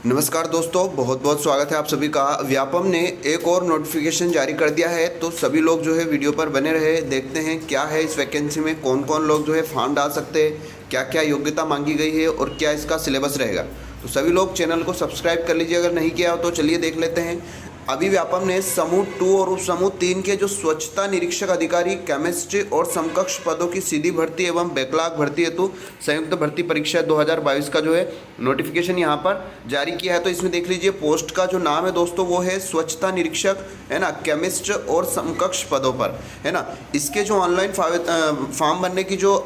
नमस्कार दोस्तों, बहुत बहुत स्वागत है आप सभी का। व्यापम ने एक और नोटिफिकेशन जारी कर दिया है, तो सभी लोग जो है वीडियो पर बने रहे। देखते हैं क्या है इस वैकेंसी में, कौन कौन लोग जो है फॉर्म डाल सकते हैं, क्या क्या योग्यता मांगी गई है और क्या इसका सिलेबस रहेगा। तो सभी लोग चैनल को सब्सक्राइब कर लीजिए अगर नहीं किया हो तो। चलिए देख लेते हैं। अभी व्यापम ने समूह 2 और उप समूह 3 के जो स्वच्छता निरीक्षक अधिकारी, केमिस्ट्री और समकक्ष पदों की सीधी भर्ती एवं बैकलॉग भर्ती हेतु संयुक्त भर्ती परीक्षा 2022 का जो है नोटिफिकेशन यहाँ पर जारी किया है। तो इसमें देख लीजिए, पोस्ट का जो नाम है दोस्तों वो है स्वच्छता निरीक्षक, है ना, केमिस्ट और समकक्ष पदों पर, है ना। इसके जो ऑनलाइन फॉर्म भरने की जो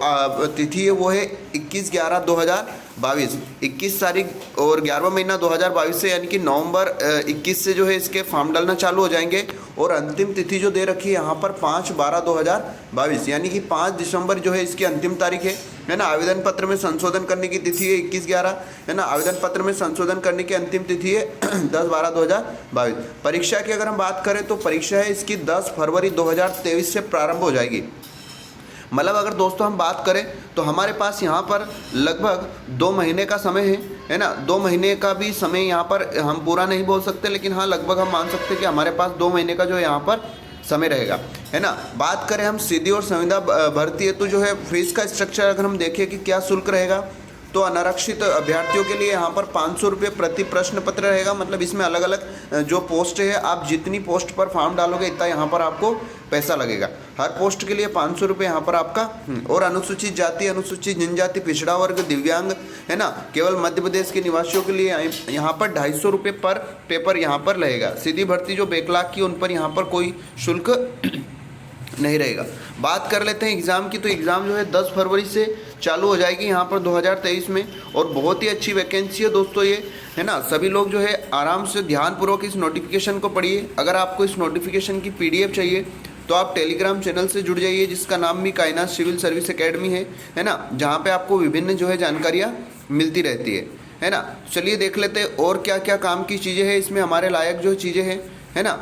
तिथि है वो है 21/11/2022, 21 तारीख और 11वां महीना 2022 से, यानी कि नवंबर 21 से जो है इसके फॉर्म डालना चालू हो जाएंगे। और अंतिम तिथि जो दे रखी है यहाँ पर 5/12/2022, यानी कि 5 दिसंबर जो है इसकी अंतिम तारीख है ना। आवेदन पत्र में संशोधन करने की तिथि है 21/11, है ना। आवेदन पत्र में संशोधन करने की अंतिम तिथि है 10/12/2022। परीक्षा की अगर हम बात करें तो परीक्षा है इसकी 10 फरवरी 2023 से प्रारंभ हो जाएगी। मतलब अगर दोस्तों हम बात करें तो हमारे पास यहाँ पर लगभग 2 महीने का समय है ना। 2 महीने का भी समय यहाँ पर हम पूरा नहीं बोल सकते, लेकिन हाँ लगभग हम मान सकते हैं कि हमारे पास 2 महीने का जो है यहाँ पर समय रहेगा, है ना। बात करें हम सीधी और संविदा भर्ती है तो जो है फीस का स्ट्रक्चर अगर हम देखें कि क्या शुल्क रहेगा, तो अनारक्षित अभ्यर्थियों के लिए यहाँ पर 500 रुपये प्रति प्रश्न पत्र रहेगा। मतलब इसमें अलग अलग जो पोस्ट है, आप जितनी पोस्ट पर फॉर्म डालोगे इतना यहाँ पर आपको पैसा लगेगा। हर पोस्ट के लिए 500 रुपये यहाँ पर आपका। और अनुसूचित जाति, अनुसूचित जनजाति, पिछड़ा वर्ग, दिव्यांग, है ना, केवल मध्य प्रदेश के निवासियों के लिए यहाँ पर 250 रुपये पर पेपर यहाँ पर रहेगा। सीधी भर्ती जो बैकलॉग की, उन पर यहाँ पर कोई शुल्क नहीं रहेगा। बात कर लेते हैं एग्ज़ाम की, तो एग्ज़ाम जो है 10 फरवरी से चालू हो जाएगी यहाँ पर 2023 में। और बहुत ही अच्छी वैकेंसी है दोस्तों ये, है ना। सभी लोग जो है आराम से ध्यानपूर्वक इस नोटिफिकेशन को पढ़िए। अगर आपको इस नोटिफिकेशन की PDF चाहिए तो आप टेलीग्राम चैनल से जुड़ जाइए, जिसका नाम भी कायनात सिविल सर्विस एकेडमी है ना, जहाँ पे आपको विभिन्न जो है जानकारियाँ मिलती रहती है ना। चलिए देख लेते हैं और क्या क्या काम की चीज़ें हैं इसमें, हमारे लायक जो चीज़ें हैं, है ना।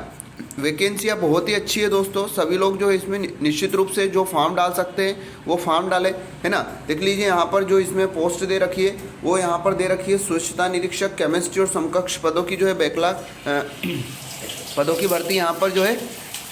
वैकेंसियाँ बहुत ही अच्छी है दोस्तों। सभी लोग जो है इसमें निश्चित रूप से जो फॉर्म डाल सकते हैं वो फॉर्म डालें, है ना। देख लीजिए यहाँ पर जो इसमें पोस्ट दे रखी है वो यहाँ पर दे रखी है स्वच्छता निरीक्षक, केमिस्ट्री और समकक्ष पदों की जो है बैकलॉग पदों की भर्ती यहाँ पर जो है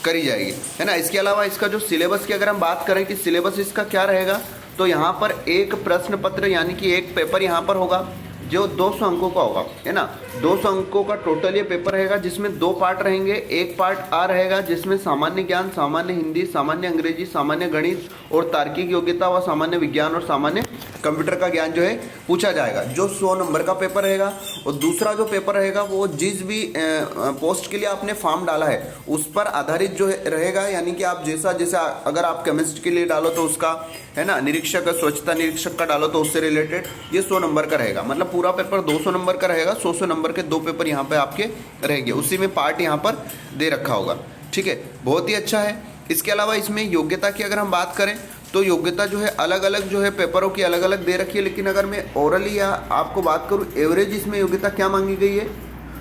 करी जाएगी, है ना। इसके अलावा इसका जो सिलेबस की अगर हम बात करें कि सिलेबस इसका क्या रहेगा, तो यहाँ पर एक प्रश्न पत्र यानी कि एक पेपर यहाँ पर होगा जो 200 अंकों का होगा, है ना। 200 अंकों का टोटल ये पेपर रहेगा, जिसमें 2 पार्ट रहेंगे। एक पार्ट आ रहेगा जिसमें सामान्य ज्ञान, सामान्य हिंदी, सामान्य अंग्रेजी, सामान्य गणित और तार्किक योग्यता व सामान्य विज्ञान और सामान्य कंप्यूटर का ज्ञान जो है पूछा जाएगा, जो 100 नंबर का पेपर रहेगा। और दूसरा जो पेपर रहेगा वो जिस भी पोस्ट के लिए आपने फॉर्म डाला है उस पर आधारित जो रहेगा, यानी कि आप जैसा अगर आप केमिस्ट्री के लिए डालो तो उसका, है ना, निरीक्षक, स्वच्छता निरीक्षक का डालो तो उससे रिलेटेड ये 100 नंबर का रहेगा। मतलब पूरा पेपर 200 नंबर का रहेगा। 100 नंबर के 2 पेपर यहाँ पे आपके रहेंगे, उसी में पार्ट यहाँ पर दे रखा होगा, ठीक है। बहुत ही अच्छा है। इसके अलावा इसमें योग्यता की अगर हम बात करें तो योग्यता जो है अलग अलग जो है पेपरों की अलग अलग दे रखी है। लेकिन अगर मैं ओरली या आपको बात करूँ एवरेज इसमें योग्यता क्या मांगी गई है,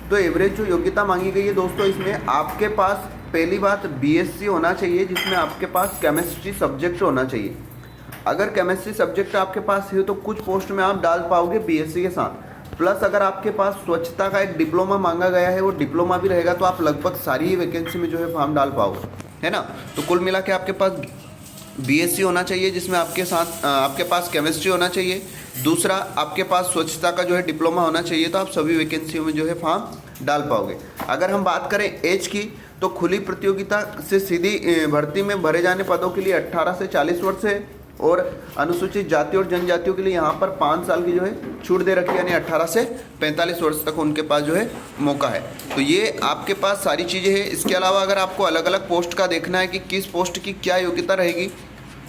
तो एवरेज जो योग्यता मांगी गई है दोस्तों, इसमें आपके पास पहली बात BSc होना चाहिए, जिसमें आपके पास केमिस्ट्री सब्जेक्ट होना चाहिए। अगर केमिस्ट्री सब्जेक्ट आपके पास है तो कुछ पोस्ट में आप डाल पाओगे BSc के साथ। प्लस अगर आपके पास स्वच्छता का एक डिप्लोमा मांगा गया है, वो डिप्लोमा भी रहेगा, तो आप लगभग सारी ही वैकेंसी में जो है फॉर्म डाल पाओगे, है ना। तो कुल मिला के आपके पास BSc होना चाहिए, जिसमें आपके पास केमिस्ट्री होना चाहिए। दूसरा आपके पास स्वच्छता का जो है डिप्लोमा होना चाहिए, तो आप सभी वैकेंसियों में जो है फॉर्म डाल पाओगे। अगर हम बात करें एज की, तो खुली प्रतियोगिता से सीधी भर्ती में भरे जाने पदों के लिए 18 से 40 वर्ष है। और अनुसूचित जाति और जनजातियों के लिए यहाँ पर 5 साल की जो है छूट दे रखी है, यानी 18 से 45 वर्ष तक उनके पास जो है मौका है। तो ये आपके पास सारी चीज़ें हैं। इसके अलावा अगर आपको अलग अलग पोस्ट का देखना है कि किस पोस्ट की क्या योग्यता रहेगी,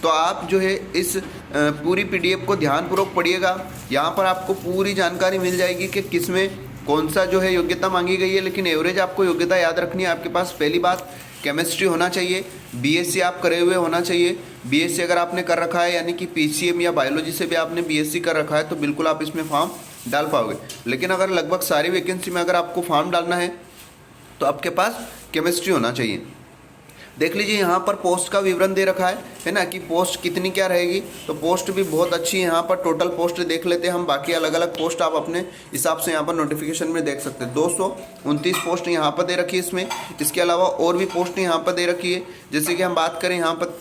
तो आप जो है इस पूरी PDF को ध्यानपूर्वक पढ़िएगा। यहाँ पर आपको पूरी जानकारी मिल जाएगी कि किस में कौन सा जो है योग्यता मांगी गई है। लेकिन एवरेज आपको योग्यता याद रखनी है। आपके पास पहली बात केमिस्ट्री होना चाहिए, BSc आप करे हुए होना चाहिए। BSc अगर आपने कर रखा है, यानी कि PCM या बायोलॉजी से भी आपने BSc कर रखा है, तो बिल्कुल आप इसमें फॉर्म डाल पाओगे। लेकिन अगर लगभग सारी वैकेंसी में अगर आपको फॉर्म डालना है तो आपके पास केमिस्ट्री होना चाहिए। देख लीजिए यहाँ पर पोस्ट का विवरण दे रखा है ना, कि पोस्ट कितनी क्या रहेगी। तो पोस्ट भी बहुत अच्छी है, यहाँ पर टोटल पोस्ट देख लेते हैं हम, बाकी अलग अलग पोस्ट आप अपने हिसाब से यहाँ पर नोटिफिकेशन में देख सकते हैं। 229 पोस्ट यहाँ पर दे रखी है इसमें। इसके अलावा और भी पोस्ट यहाँ पर दे रखी है, जैसे कि हम बात करें यहाँ पर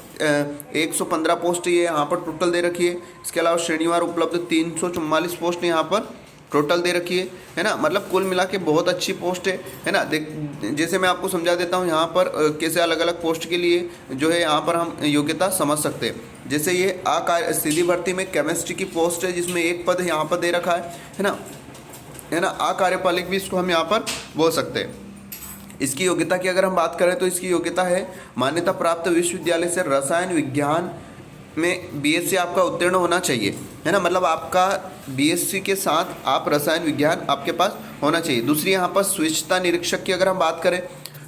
115 पोस्ट ये यहाँ पर टोटल दे रखी है। इसके अलावा श्रेणीवार उपलब्ध 344 पोस्ट यहाँ पर टोटल दे रखी है ना। मतलब कुल मिला के बहुत अच्छी पोस्ट है ना। देख, जैसे मैं आपको समझा देता हूँ यहाँ पर कैसे अलग अलग पोस्ट के लिए जो है यहाँ पर हम योग्यता समझ सकते हैं। जैसे ये सीधी भर्ती में केमिस्ट्री की पोस्ट है, जिसमें एक पद यहाँ पर दे रखा है ना। अकार्यपालिक भी इसको हम यहाँ पर बोल सकते हैं। इसकी योग्यता की अगर हम बात करें तो इसकी योग्यता है मान्यता प्राप्त विश्वविद्यालय से रसायन विज्ञान में बीएससी आपका उत्तीर्ण होना चाहिए, है ना। मतलब आपका बीएससी के साथ आप रसायन विज्ञान आपके पास होना चाहिए। दूसरी यहाँ पर स्वच्छता निरीक्षक की अगर हम बात करें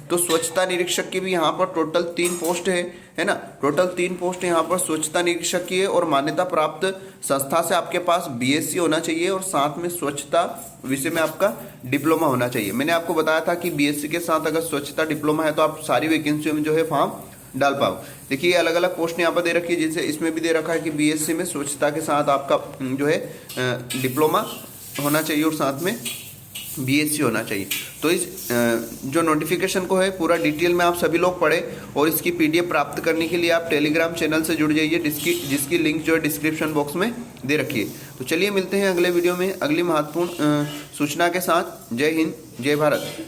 तो स्वच्छता निरीक्षक की भी यहाँ पर टोटल 3 पोस्ट है ना। टोटल 3 पोस्ट यहाँ पर स्वच्छता निरीक्षक की है, और मान्यता प्राप्त संस्था से आपके पास बीएससी होना चाहिए और साथ में स्वच्छता विषय में आपका डिप्लोमा होना चाहिए। मैंने आपको बताया था कि बीएससी के साथ अगर स्वच्छता डिप्लोमा है तो आप सारी वैकेंसियों में जो है फॉर्म डाल पाओ। देखिए अलग अलग पोस्ट यहाँ पर दे रखी है, जैसे इसमें भी दे रखा है कि बीएससी में स्वच्छता के साथ आपका जो है डिप्लोमा होना चाहिए और साथ में बीएससी होना चाहिए। तो इस जो नोटिफिकेशन को है पूरा डिटेल में आप सभी लोग पढ़े, और इसकी पीडीएफ प्राप्त करने के लिए आप टेलीग्राम चैनल से जुड़ जाइए, जिसकी लिंक जो है डिस्क्रिप्शन बॉक्स में दे रखी है। तो चलिए मिलते हैं अगले वीडियो में अगली महत्वपूर्ण सूचना के साथ। जय हिंद, जय भारत।